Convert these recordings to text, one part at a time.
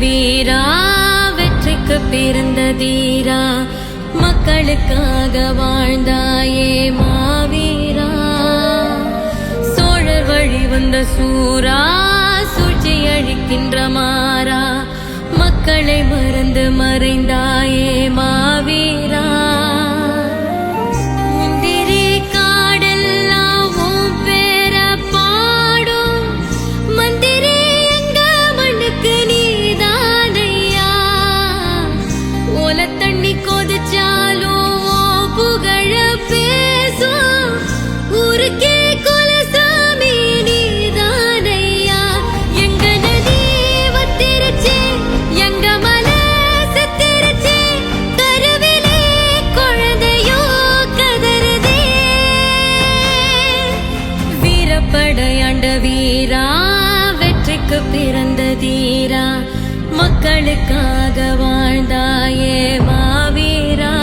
வீரா வெற்றிக்கு பிறந்த தீரா மக்களுக்காக வாழ்ந்தாயே மாவீரா சோழர் வழி வந்த சூரா சூழ்ச்சி அழிக்கின்ற மாறா மக்களை மறந்து மறைந்தாயே மாவீரா வீரா வெற்றிக்கு பிறந்த தீரா மக்களுக்காக வாழ்ந்தாயே மாவீரா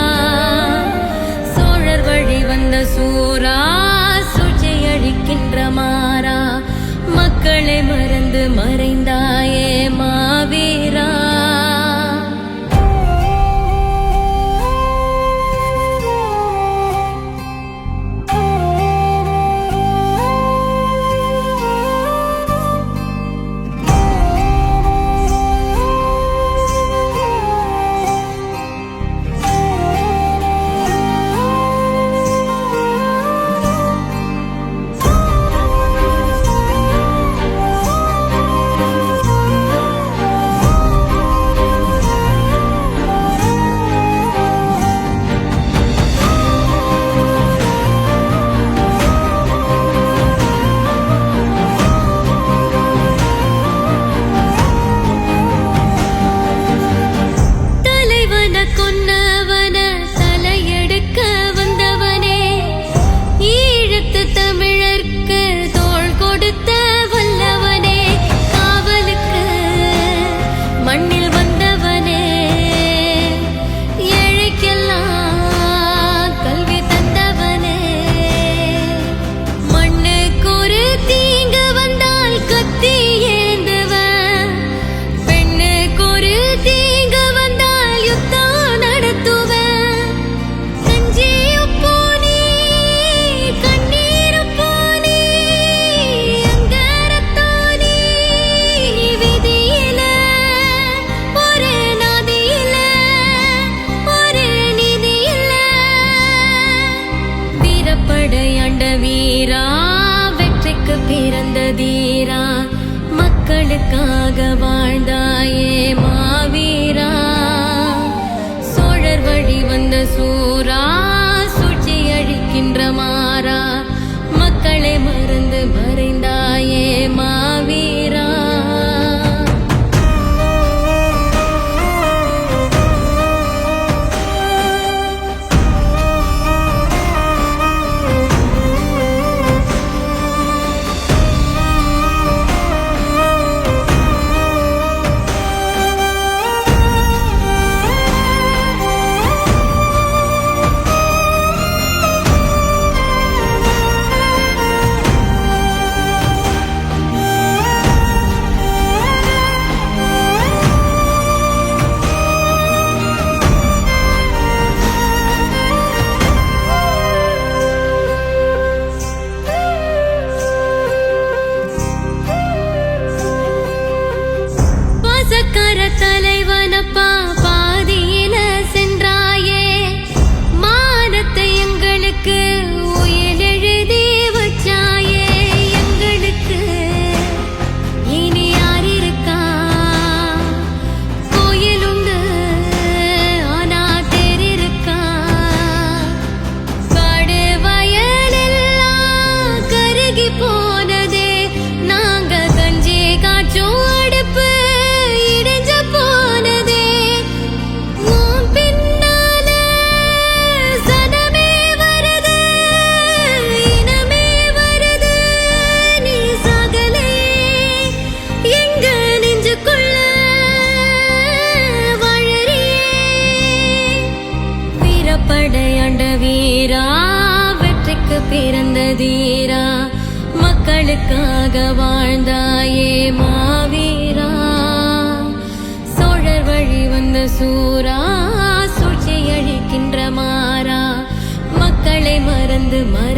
சோழர் வழி வந்த சூரா சூழ்ச்சி அழிக்கின்ற மாறா மக்களை மறந்து மறைந்தாயே மாவீரா வீரா வெற்றிக்கு பிறந்த தீரா மக்களுக்காக வாழ்ந்தாயே மாவீரா சோழர் வழி வந்த சூரா சூழ்ச்சி அழிக்கின்ற மாறா மக்களை மறந்து மறைந்தாயே மாவீரா தலைவனப்பா பாதியில சென்றாயே மானத்தை எங்களுக்கு உயிர் எழுதி வச்சாயே எங்களுக்கு இனி யார் இருக்கா கோயில் உண்டு ஆனா தெரிருக்கா காடு வயலெல்லாம் கருகி போனதே நாங்க கஞ்சி காய்ச்சும் அடுப்பு வீரா வெற்றிக்கு பிறந்த தீரா மக்களுக்காக வாழ்ந்தாயே மாவீரா மறந்து